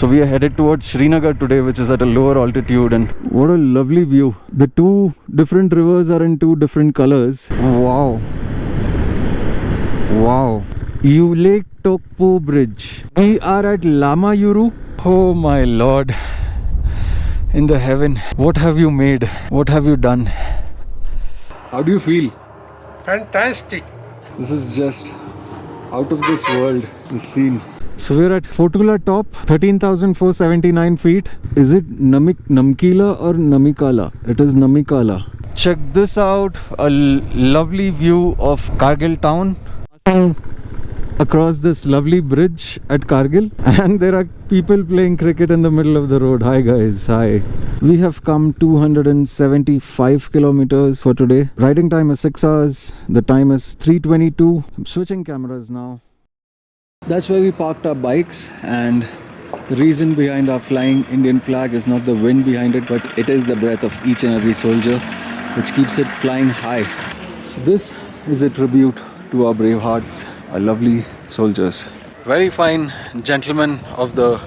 So we are headed towards Srinagar today, which is at a lower altitude, and what a lovely view. The two different rivers are in two different colors. Wow. Wow. Lake Tokpo Bridge. We are at Lama Yuru. Oh my lord. In the heaven. What have you made? What have you done? How do you feel? Fantastic. This is just out of this world, this scene. So we're at Fotula top, 13,479 feet. Is it Namkila or Namikala? It is Namikala. Check this out, a lovely view of Kargil town. Across this lovely bridge at Kargil, and there are people playing cricket in the middle of the road. Hi guys, hi. We have come 275 kilometers for today. Riding time is 6 hours. The time is 3:22. I'm switching cameras now. That's where we parked our bikes, and the reason behind our flying Indian flag is not the wind behind it, but it is the breath of each and every soldier which keeps it flying high. So this is a tribute to our brave hearts, our lovely soldiers. Very fine gentleman of the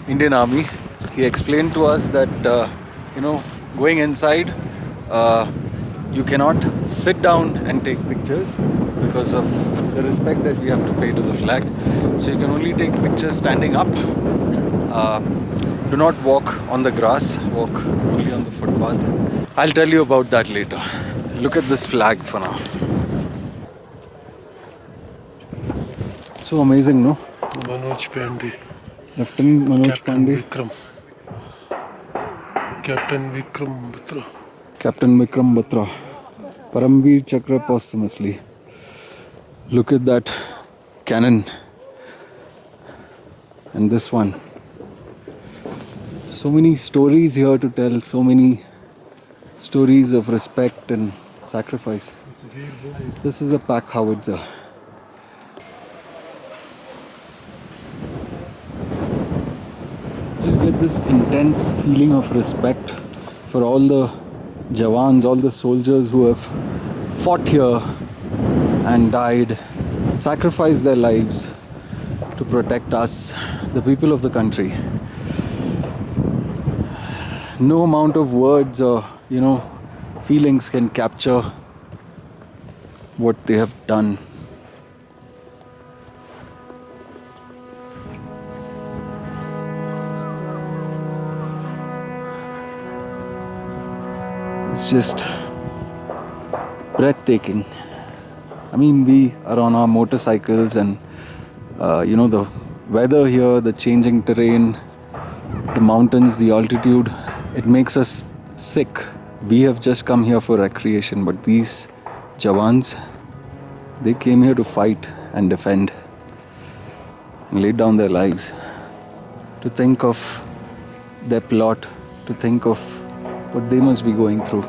Indian Army. He explained to us that going inside you cannot sit down and take pictures because of the respect that we have to pay to the flag. So you can only take pictures standing up. Do not walk on the grass, walk only on the footpath. I'll tell you about that later. Look at this flag for now. So amazing, no? Manoj Pandey. Lieutenant Manoj Pandey. Captain Vikram Batra. Captain Vikram Batra. Paramveer Chakra posthumously. Look at that cannon. And this one. So many stories here to tell. So many stories of respect and sacrifice. This is a pack howitzer. Just get this intense feeling of respect for all the Jawans, all the soldiers who have fought here and died, sacrificed their lives to protect us, the people of the country. No amount of words or, feelings can capture what they have done. It's just breathtaking. I mean, we are on our motorcycles, and the weather here, the changing terrain, the mountains, the altitude, it makes us sick. We have just come here for recreation, but these Jawans, they came here to fight and defend and laid down their lives. To think of their plot, to think of what they must be going through.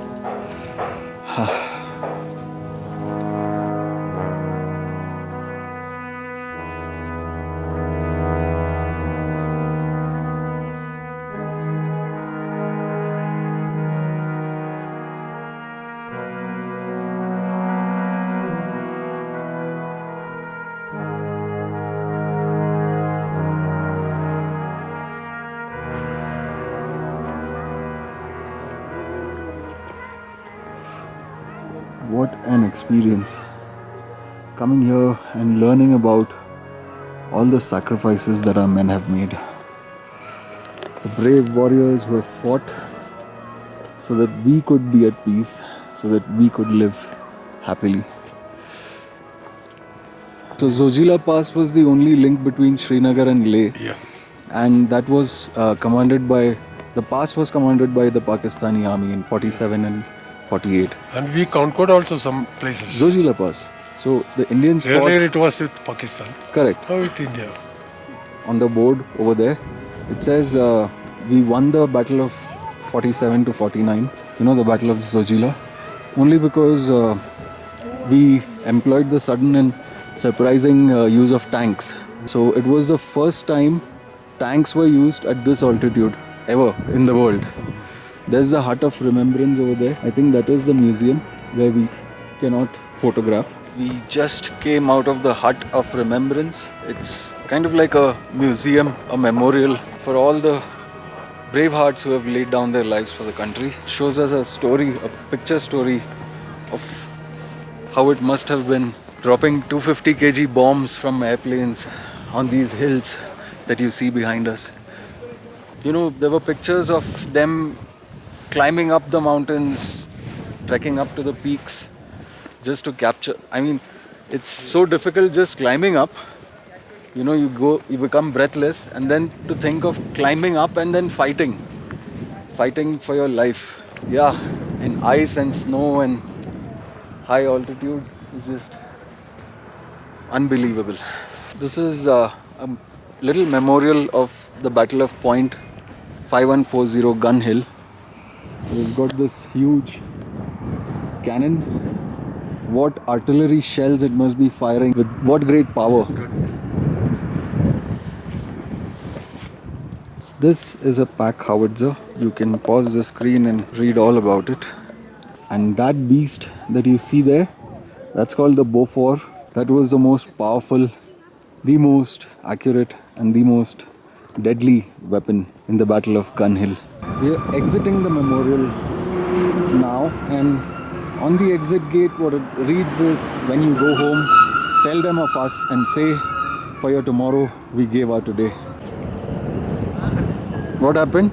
What an experience. Coming here and learning about all the sacrifices that our men have made. The brave warriors who have fought so that we could be at peace, so that we could live happily. So Zojila Pass was the only link between Srinagar and Leh. Yeah. And that was the pass was commanded by the Pakistani army in 47 and 48. And we conquered also some places. Zojila Pass. So the Indians earlier it was with Pakistan. Correct. Now it's India. On the board over there, it says we won the battle of 47 to 49. The battle of Zojila. Only because we employed the sudden and surprising use of tanks. So it was the first time tanks were used at this altitude ever in the world. There's the Hut of Remembrance over there. I think that is the museum where we cannot photograph. We just came out of the Hut of Remembrance. It's kind of like a museum, a memorial for all the brave hearts who have laid down their lives for the country. It shows us a story, a picture story of how it must have been dropping 250 kg bombs from airplanes on these hills that you see behind us. You know, there were pictures of them climbing up the mountains, trekking up to the peaks just to capture. I mean, it's so difficult just climbing up. You know, you become breathless, and then to think of climbing up and then fighting for your life. Yeah, in ice and snow and high altitude is just unbelievable. This is a little memorial of the Battle of Point 5140 Gun Hill. So we've got this huge cannon. What artillery shells it must be firing with what great power. This is a pack howitzer. You can pause the screen and read all about it. And that beast that you see there, that's called the Beaufort. That was the most powerful, the most accurate and the most deadly weapon in the Battle of Gun Hill. We are exiting the memorial now, and on the exit gate what it reads is, when you go home, tell them of us and say, for your tomorrow we gave our today. What happened?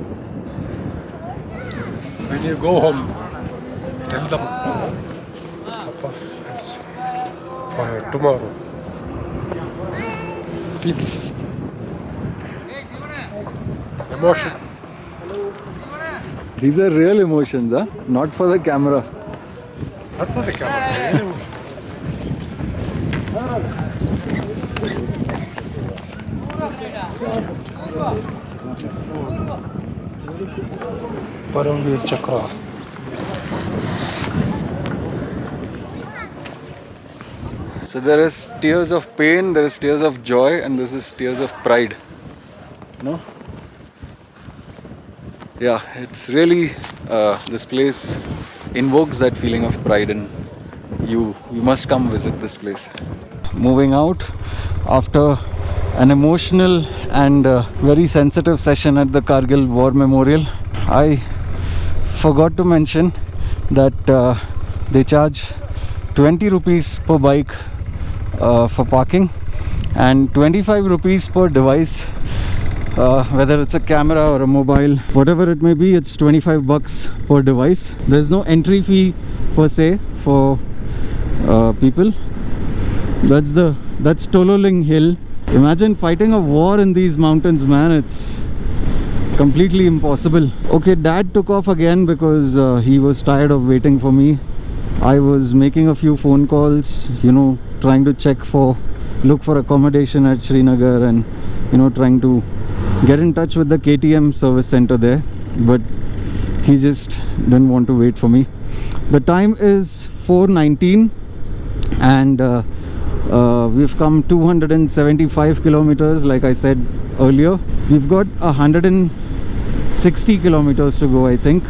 When you go home, tell them of us and say, for tomorrow. Please. Emotion. These are real emotions, huh? Not for the camera. Not for the camera. Real emotion. Paramveer Chakra. So there is tears of pain, there is tears of joy, and this is tears of pride. No? Yeah, it's really, this place invokes that feeling of pride, and you must come visit this place. Moving out after an emotional and very sensitive session at the Kargil War Memorial. I forgot to mention that they charge 20 rupees per bike for parking and 25 rupees per device, whether it's a camera or a mobile, whatever it may be. It's 25 bucks per device. There's no entry fee per se for people. That's Tololing Hill. Imagine fighting a war in these mountains, man. It's completely impossible. Okay, Dad took off again because he was tired of waiting for me. I was making a few phone calls, you know, trying to look for accommodation at Srinagar, and you know, trying to get in touch with the KTM service center there, but he just didn't want to wait for me. The time is 4:19 and we've come 275 kilometers. Like I said earlier, we've got 160 kilometers to go, I think,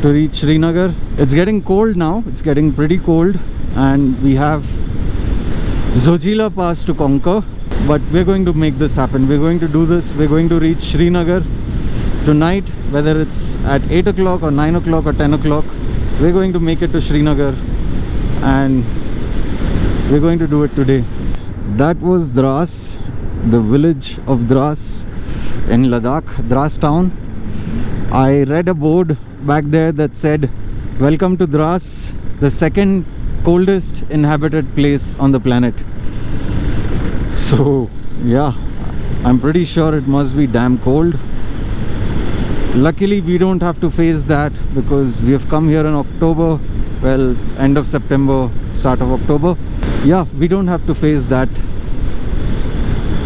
to reach Srinagar. It's getting cold now, it's getting pretty cold, and we have Zojila Pass to conquer, but we're going to make this happen. We're going to do this. We're going to reach Srinagar tonight, whether it's at 8 o'clock or 9 o'clock or 10 o'clock. We're going to make it to Srinagar, and we're going to do it today. That was Dras, the village of Dras in Ladakh, Dras town. I read a board back there that said, "Welcome to Dras, the second coldest inhabited place on the planet." So yeah, I'm pretty sure it must be damn cold. Luckily we don't have to face that because we have come here in October, well, end of September, start of October. Yeah, we don't have to face that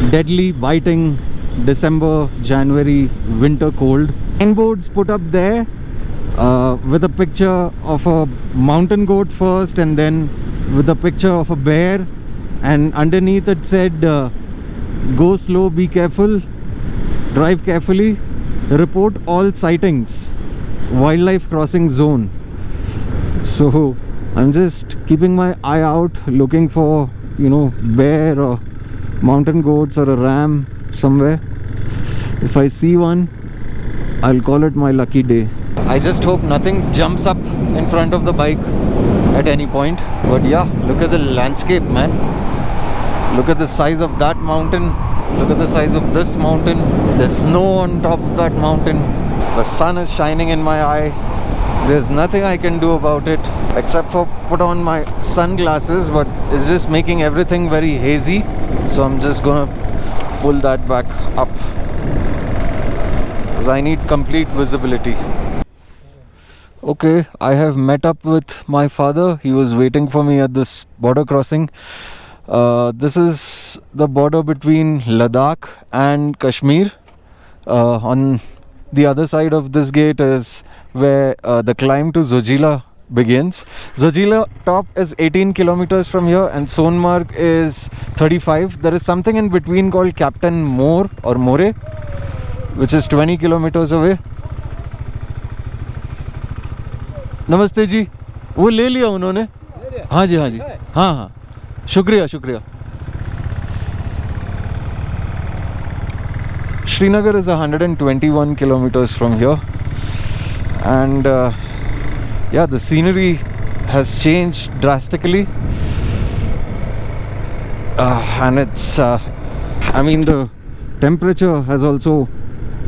deadly, biting December, January winter cold. Signboards put up there with a picture of a mountain goat first, and then with a picture of a bear, and underneath it said, "Go slow, be careful, drive carefully, report all sightings, wildlife crossing zone." So I'm just keeping my eye out, looking for, you know, bear or mountain goats or a ram somewhere. If I see one, I'll call it my lucky day. I just hope nothing jumps up in front of the bike at any point. But yeah, look at the landscape, man. Look at the size of that mountain. Look at the size of this mountain. There's snow on top of that mountain. The sun is shining in my eye. There's nothing I can do about it except for put on my sunglasses, but it's just making everything very hazy. So I'm just gonna pull that back up because I need complete visibility. Okay, I have met up with my father. He was waiting for me at this border crossing. This is the border between Ladakh and Kashmir. On the other side of this gate is where the climb to Zojila begins. Zojila top is 18 kilometers from here and Sonmarg is 35. There is something in between called Captain More or More, which is 20 kilometers away. नमस्ते जी, वो ले लिया उन्होंने? हाँ जी, हाँ जी, हाँ हाँ, शुक्रिया शुक्रिया. Srinagar is 121 kilometers from here, and yeah, the scenery has changed drastically, and it's I mean, the temperature has also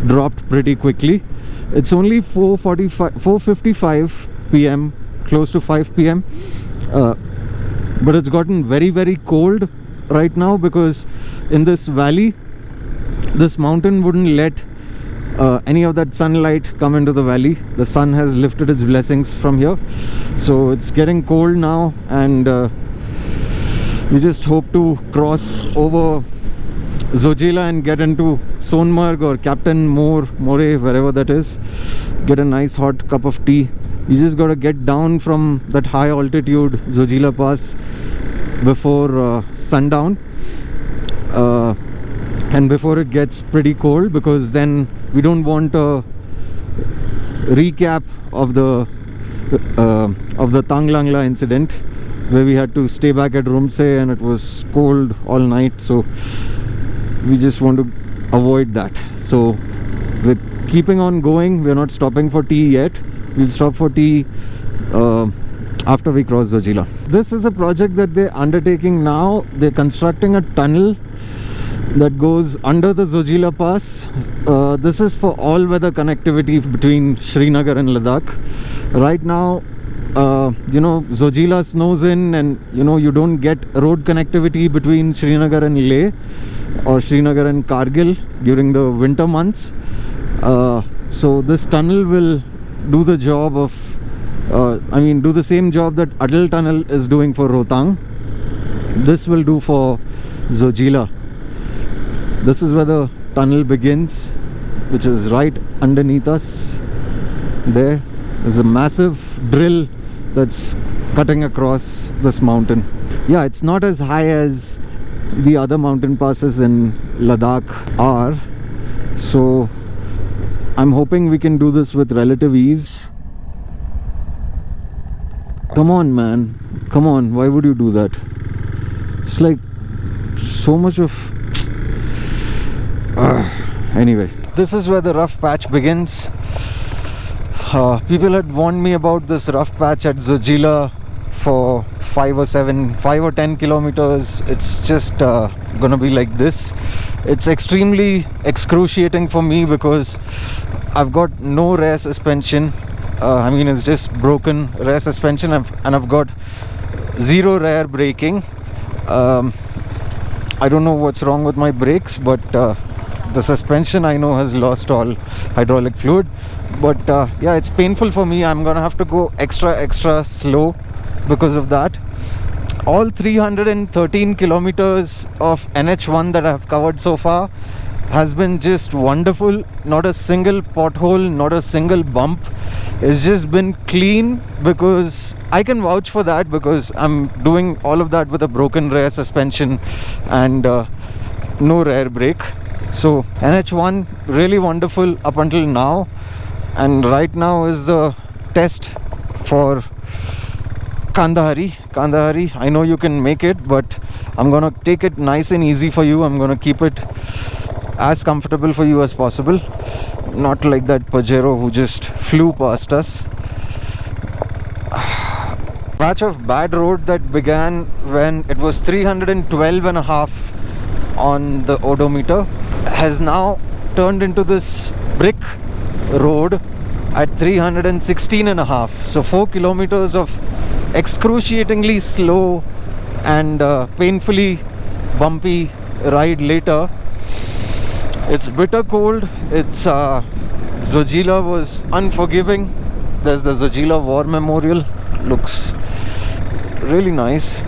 dropped pretty quickly. It's only 4:55 p.m, close to 5 p.m, but it's gotten very, very cold right now because in this valley, this mountain wouldn't let any of that sunlight come into the valley. The sun has lifted its blessings from here, so it's getting cold now, and we just hope to cross over Zojila and get into Sonmarg or Captain More, wherever that is. Get a nice hot cup of tea. You just got to get down from that high altitude Zojila Pass before sundown, and before it gets pretty cold, because then we don't want a recap of the Tanglangla incident where we had to stay back at Rumse and it was cold all night. So we just want to avoid that. So we're keeping on going. We're not stopping for tea yet. We'll stop for tea after we cross Zojila. This is a project that they're undertaking now. They're constructing a tunnel that goes under the Zojila Pass. This is for all-weather connectivity between Srinagar and Ladakh. Right now, you know, Zojila snows in, and you know, you don't get road connectivity between Srinagar and Leh or Srinagar and Kargil during the winter months. So this tunnel will do the job of do the same job that Atal Tunnel is doing for Rohtang. This will do for Zojila. This is where the tunnel begins, which is right underneath us. There's a massive drill that's cutting across this mountain. Yeah, it's not as high as the other mountain passes in Ladakh are, so I'm hoping we can do this with relative ease. Come on, man, come on, why would you do that? It's like so much of anyway, this is where the rough patch begins. People had warned me about this rough patch at Zojila for 5 or 10 kilometers. It's just gonna be like this. It's extremely excruciating for me because I've got no rear suspension. I mean, it's just broken rear suspension, and I've got zero rear braking. I don't know what's wrong with my brakes, but the suspension, I know, has lost all hydraulic fluid. But yeah, it's painful for me. I'm gonna have to go extra slow because of that. All 313 kilometers of NH1 that I've covered so far has been just wonderful. Not a single pothole, not a single bump. It's just been clean, because I can vouch for that, because I'm doing all of that with a broken rear suspension and no rear brake. So NH1 really wonderful up until now, and right now is the test for Kandahari, I know you can make it, but I'm gonna take it nice and easy for you. I'm gonna keep it as comfortable for you as possible, not like that Pajero who just flew past us. Patch of bad road that began when it was 312.5 on the odometer has now turned into this brick road at 316.5. So 4 kilometers of excruciatingly slow and painfully bumpy ride later. It's bitter cold. It's Zojila was unforgiving. There's the Zojila War Memorial. Looks really nice.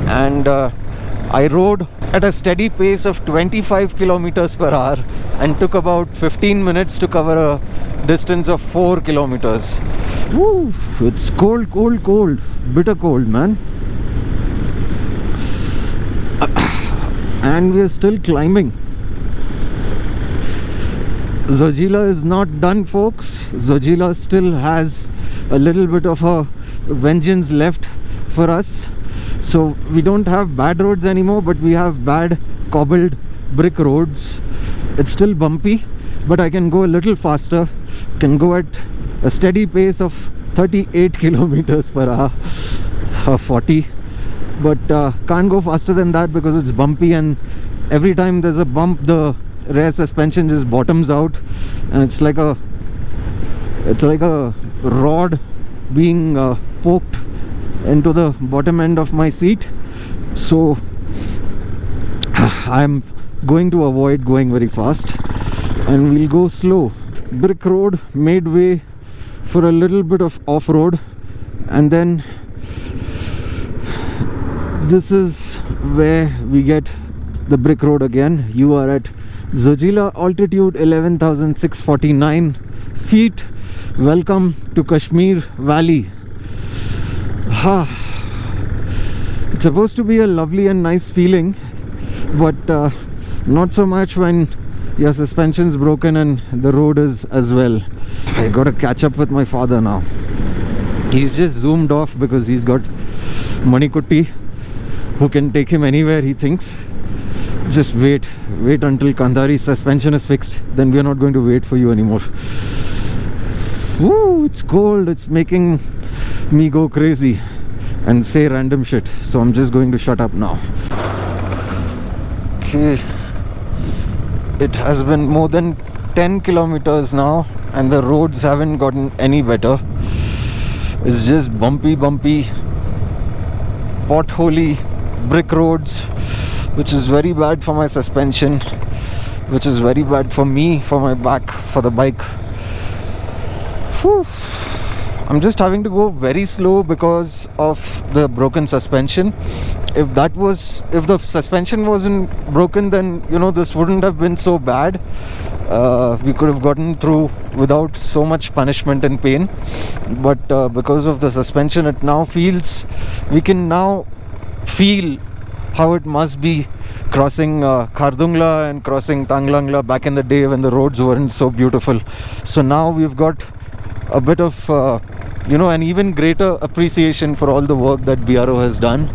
And I rode at a steady pace of 25 kilometers per hour and took about 15 minutes to cover a distance of 4 kilometers. Woo, it's cold, bitter cold, man. And we are still climbing. Zojila is not done, folks. Zojila still has a little bit of a vengeance left for us. So we don't have bad roads anymore, but we have bad cobbled brick roads. It's still bumpy, but I can go a little faster. Can go at a steady pace of 38 kilometers per hour or 40, but can't go faster than that because it's bumpy, and every time there's a bump the rear suspension just bottoms out, and it's like a rod being poked into the bottom end of my seat. So I'm going to avoid going very fast and we'll go slow. Brick road made way for a little bit of off-road, and then this is where we get the brick road again. You are at Zojila, altitude 11,649 feet. Welcome to Kashmir Valley. It's supposed to be a lovely and nice feeling, but not so much when your suspension's broken and the road is as well. I gotta catch up with my father now. He's just zoomed off because he's got Manikutti who can take him anywhere he thinks. Just wait until Kandahari's suspension is fixed, then we are not going to wait for you anymore. Woo, it's cold. It's making me go crazy and say random shit, so I'm just going to shut up now. Okay, it has been more than 10 kilometers now and the roads haven't gotten any better. It's just bumpy, potholy brick roads, which is very bad for my suspension, which is very bad for me, for my back, for the bike. Whew. I'm just having to go very slow because of the broken suspension. If the suspension wasn't broken, then this wouldn't have been so bad. We could have gotten through without so much punishment and pain, but because of the suspension, we can now feel how it must be crossing Khardungla and crossing Tanglangla back in the day when the roads weren't so beautiful. So now we've got a bit of an even greater appreciation for all the work that BRO has done,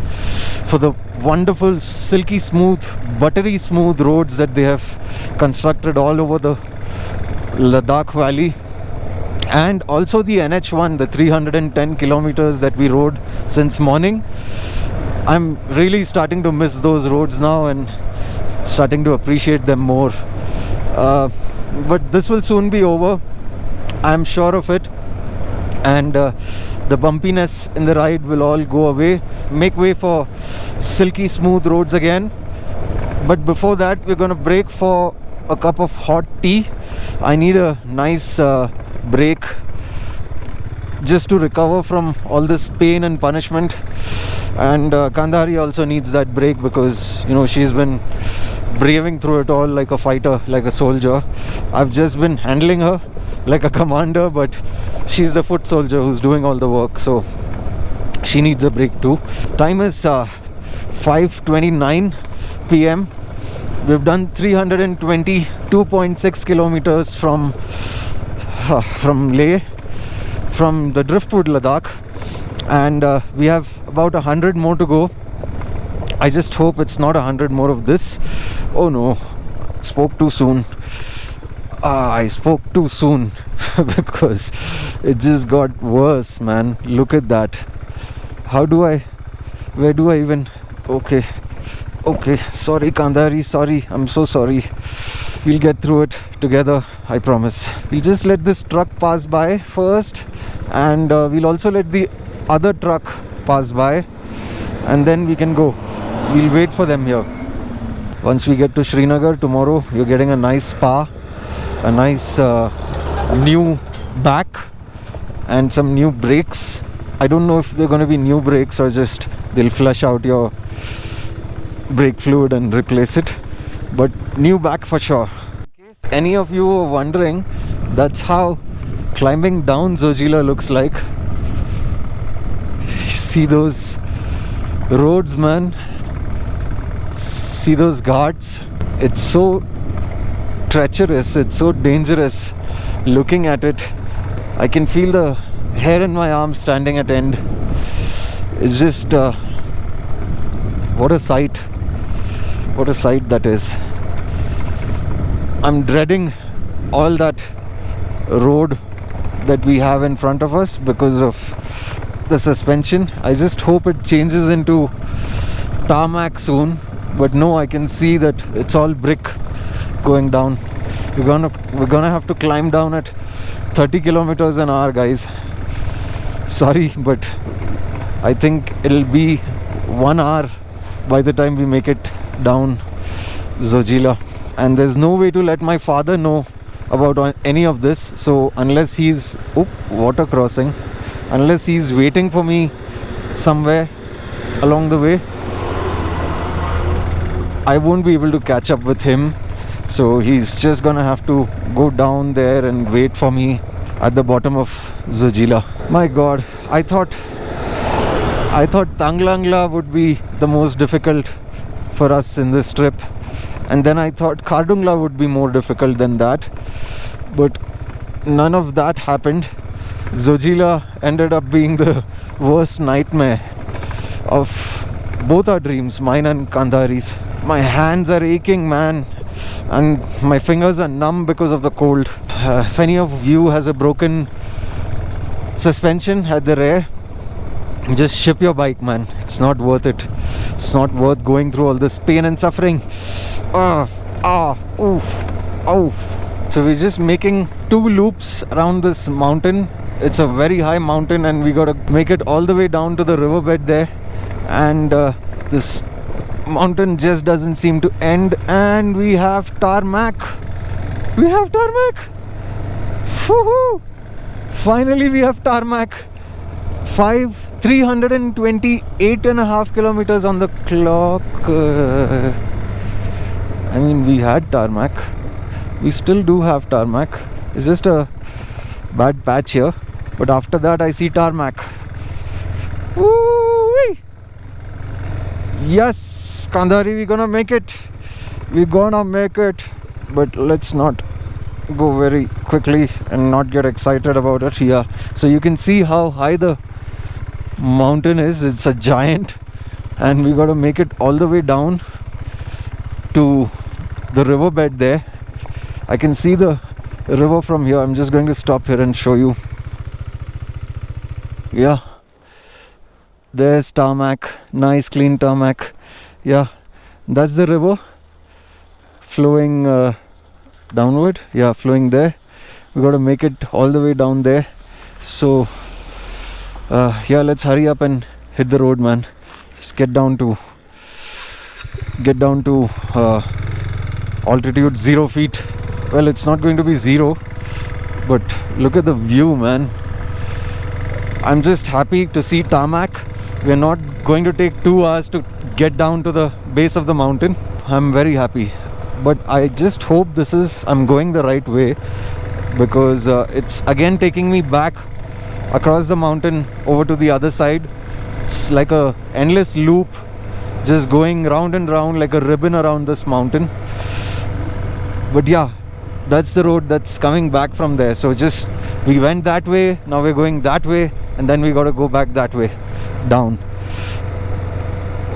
for the wonderful silky smooth, buttery smooth roads that they have constructed all over the Ladakh valley, and also the NH1, the 310 kilometers that we rode since morning. I'm really starting to miss those roads now and starting to appreciate them more. But this will soon be over, I'm sure of it, and the bumpiness in the ride will all go away, make way for silky smooth roads again. But before that, we're going to break for a cup of hot tea. I need a nice break just to recover from all this pain and punishment, and Kandahari also needs that break because she's been braving through it all like a fighter, like a soldier. I've just been handling her like a commander, but she's the foot soldier who's doing all the work, so she needs a break too. Time is 5:29 p.m. We've done 322.6 kilometers from Leh, from the Driftwood Ladakh, and we have about 100 more to go. I just hope it's not 100 more of this. Oh no, spoke too soon. I spoke too soon because it just got worse, man. Look at that. Where do I even? Okay, sorry Kandari, sorry, I'm so sorry. We'll get through it together, I promise. We'll just let this truck pass by first, and we'll also let the other truck pass by, and then we can go. We'll wait for them here. Once we get to Srinagar tomorrow, you're getting a nice spa, a nice new back, and some new brakes. I don't know if they're going to be new brakes or just they'll flush out your brake fluid and replace it, but new back for sure. In case any of you are wondering, that's how climbing down Zojila looks like. See those roads, man. See those guards. It's so treacherous, it's so dangerous. Looking at it, I can feel the hair in my arm standing at end. It's just what a sight that is. I'm dreading all that road that we have in front of us because of the suspension. I just hope it changes into tarmac soon, but no, I can see that it's all brick going down. We're gonna have to climb down at 30 kilometers an hour, guys. Sorry, but I think it'll be 1 hour by the time we make it down Zojila, and there's no way to let my father know about any of this. So unless he's water crossing, unless he's waiting for me somewhere along the way, I won't be able to catch up with him. So he's just gonna have to go down there and wait for me at the bottom of Zojila. My god, I thought Tanglangla would be the most difficult for us in this trip, and then I thought Kardungla would be more difficult than that, but none of that happened. Zojila ended up being the worst nightmare of both our dreams, mine and Kandari's. My hands are aching, man, and my fingers are numb because of the cold. If any of you has a broken suspension at the rear, just ship your bike, man. It's not worth it. It's not worth going through all this pain and suffering. Oof. So we're just making 2 loops around this mountain. It's a very high mountain, and we gotta make it all the way down to the riverbed there, and this mountain just doesn't seem to end, and we have tarmac. Woohoo! Finally we have tarmac. 328.5 kilometers on the clock. I mean, we had tarmac. We still do have tarmac. It's just a bad patch here, but after that I see tarmac. Woo-wee! Yes, Kandari, we're gonna make it. But let's not go very quickly and not get excited about it. Yeah, so you can see how high the mountain is. It's a giant, and we got to make it all the way down to the riverbed there. I can see the river from here. I'm just going to stop here and show you. Yeah, there's tarmac, nice clean tarmac. Yeah, that's the river flowing downward. Yeah, flowing there. We got to make it all the way down there. So yeah, let's hurry up and hit the road, man. Just get down to altitude 0 feet. Well, it's not going to be 0, but look at the view, man. I'm just happy to see tarmac. We're not going to take 2 hours to get down to the base of the mountain. I'm very happy, but I just hope I'm going the right way, because it's again taking me back across the mountain over to the other side. It's like a endless loop, just going round and round like a ribbon around this mountain. But yeah, that's the road that's coming back from there. So we went that way, now we're going that way. and then we got to go back that way down.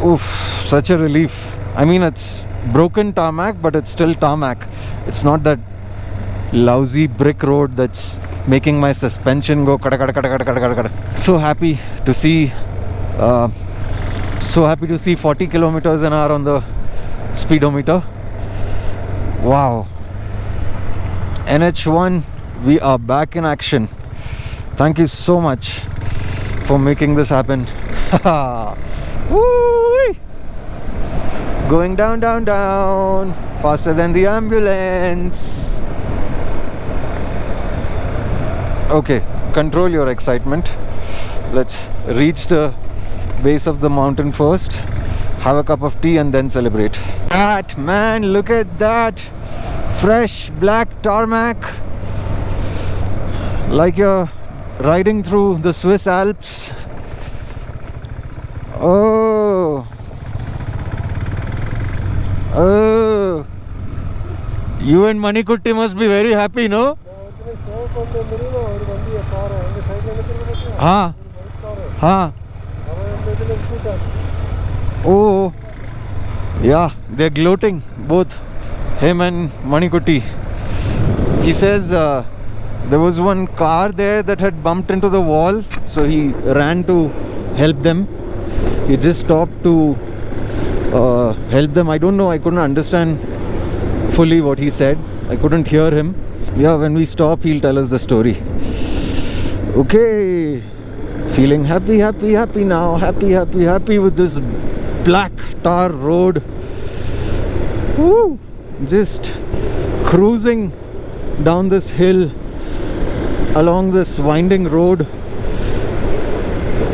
Oof, such a relief. I mean, it's broken tarmac, but it's still tarmac. It's not that lousy brick road that's making my suspension go kada kada kada kada kada kada kada. So happy to see 40 kilometers an hour on the speedometer. Wow. NH1, we are back in action. Thank you so much for making this happen. Woo! Going down, down, down, faster than the ambulance. Okay, control your excitement. Let's reach the base of the mountain first, have a cup of tea, and then celebrate. That, man, look at that. Fresh black tarmac, like you're riding through the Swiss Alps. Oh, you and Manikutti must be very happy, no? Oh, yeah, they're gloating, both him and Manikutti. He says there was one car there that had bumped into the wall, so he ran to help them. He just stopped to help them. I don't know, I couldn't understand fully what he said. I couldn't hear him. Yeah, when we stop, he'll tell us the story. Okay, feeling happy now. Happy with this black tar road. Woo! Just cruising down this hill along this winding road.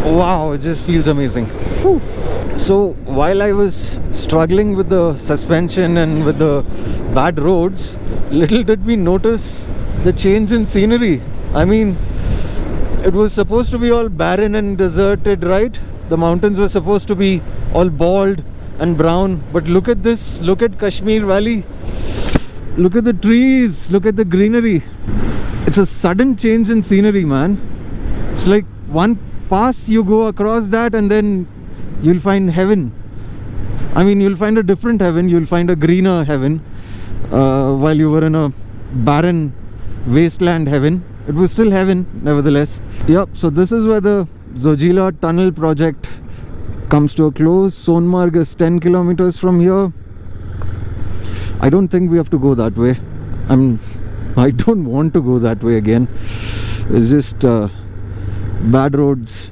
Wow, it just feels amazing. Whew. So while I was struggling with the suspension and with the bad roads, little did we notice the change in scenery. I mean, it was supposed to be all barren and deserted, right? The mountains were supposed to be all bald and brown, but look at this. Look at Kashmir Valley. Look at the trees. Look at the greenery. It's a sudden change in scenery, man. It's like one pass, you go across that, and then you'll find heaven. I mean, you'll find a different heaven. You'll find a greener heaven. While you were in a barren wasteland heaven, it was still heaven nevertheless. Yep, so this is where the Zojila tunnel project comes to a close. Sonmarg is 10 kilometers from here. I don't think we have to go that way. I don't want to go that way again. It's just bad roads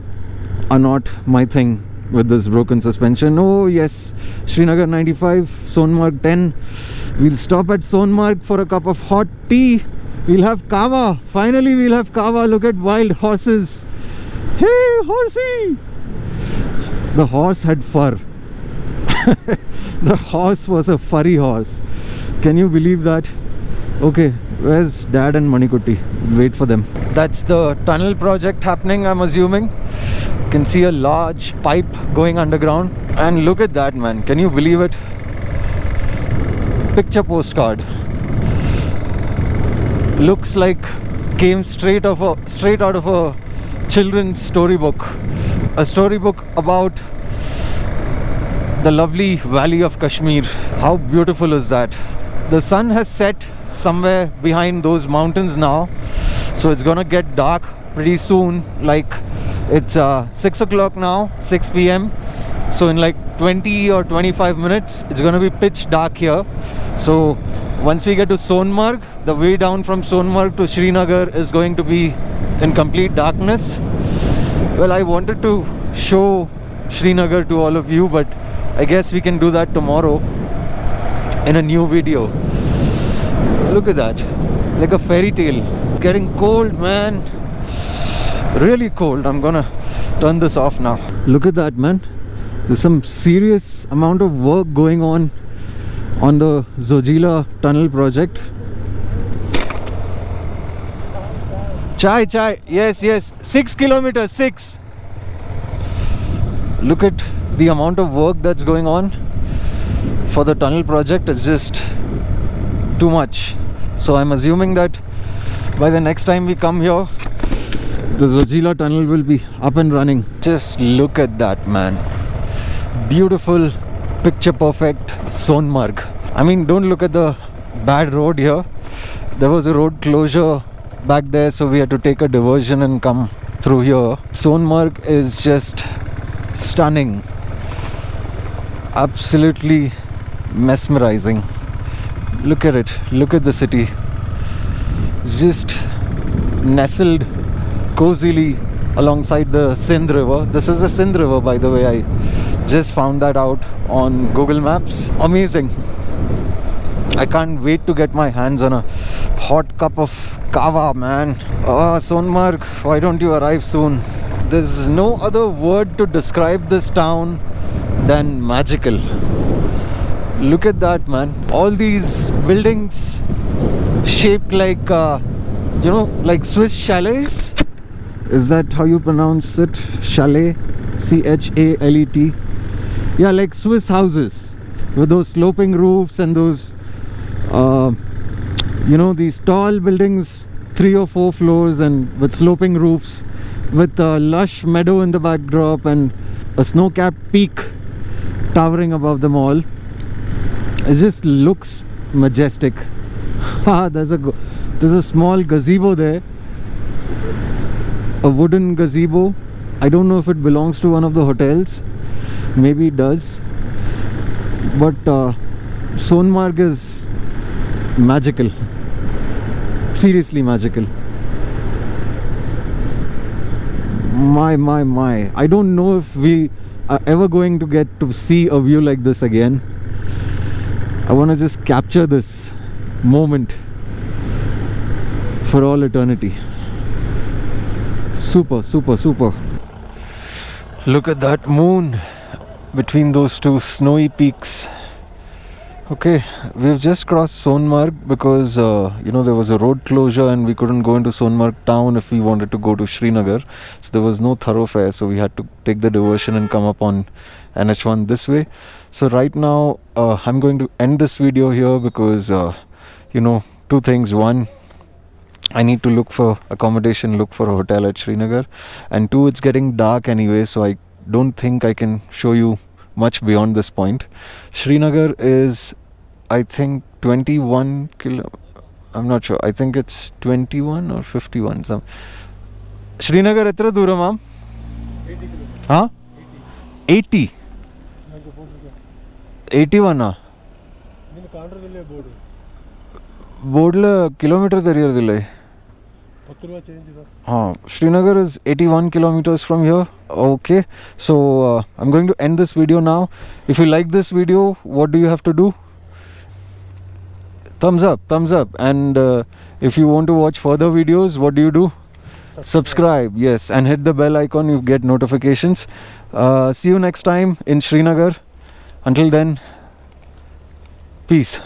are not my thing with this broken suspension. Oh yes, Srinagar 95, Sonmarg 10. We'll stop at Sonmarg for a cup of hot tea. We'll have kava. Finally we'll have kava. Look at wild horses. Hey horsey! The horse had fur. The horse was a furry horse. Can you believe that? Okay, where's Dad and Manikutti? Wait for them. That's the tunnel project happening, I'm assuming. You can see a large pipe going underground. And look at that, man. Can you believe it? Picture postcard. Looks like came straight out of a children's storybook. A storybook about the lovely valley of Kashmir. How beautiful is that? The sun has set somewhere behind those mountains now, so it's gonna get dark pretty soon. Like it's 6 o'clock now, 6 p.m. So in like 20 or 25 minutes it's gonna be pitch dark here. So once we get to Sonmarg, the way down from Sonmarg to Srinagar is going to be in complete darkness. Well, I wanted to show Srinagar to all of you, but I guess we can do that tomorrow in a new video. Look at that, like a fairy tale. It's getting cold, man, really cold. I'm gonna turn this off now. Look at that, man. There's some serious amount of work going on the Zojila tunnel project. Chai, yes, 6 kilometers, 6. Look at the amount of work that's going on for the tunnel project. It's just too much. So I'm assuming that by the next time we come here, the Zojila tunnel will be up and running. Just look at that, man. Beautiful, picture perfect Sonmarg. I mean, don't look at the bad road here. There was a road closure back there, so we had to take a diversion and come through here. Sonmarg is just stunning, absolutely mesmerizing. Look at it, look at the city. It's just nestled cozily alongside the Sindh River. This is the Sindh River, by the way. I just found that out on Google Maps. Amazing. I can't wait to get my hands on a hot cup of kava, man. Oh, Sonmarg, why don't you arrive soon? There's no other word to describe this town than magical. Look at that, man. All these buildings shaped like, like Swiss chalets. Is that how you pronounce it? Chalet? C-H-A-L-E-T. Yeah, like Swiss houses with those sloping roofs and those these tall buildings, 3 or 4 floors and with sloping roofs, with a lush meadow in the backdrop and a snow-capped peak towering above them all. It just looks majestic. There's a small gazebo there, a wooden gazebo. I don't know if it belongs to one of the hotels. Maybe it does. But Sonmarg is magical. Seriously magical. My. I don't know if we are ever going to get to see a view like this again. I want to just capture this moment for all eternity. Super, super, super. Look at that moon between those two snowy peaks. Okay, we've just crossed Sonmarg because there was a road closure and we couldn't go into Sonmarg town if we wanted to go to Srinagar. So there was no thoroughfare, so we had to take the diversion and come up on NH1 this way. So right now I'm going to end this video here because 2 things. One, I need to look for accommodation, look for a hotel at Srinagar, and 2, it's getting dark anyway, so I don't think I can show you much beyond this point. Srinagar is, I think, 21 kilo. I'm not sure. I think it's 21 or 51. Srinagar etra dura, ma'am? 80 kilometers. Huh? 80. 81. Board kilometer there. Srinagar is 81 kilometers from here. Okay, so I'm going to end this video now. If you like this video, what do you have to do? Thumbs up. And if you want to watch further videos, what do? Subscribe, yes, and hit the bell icon. You get notifications. See you next time in Srinagar. Until then, peace.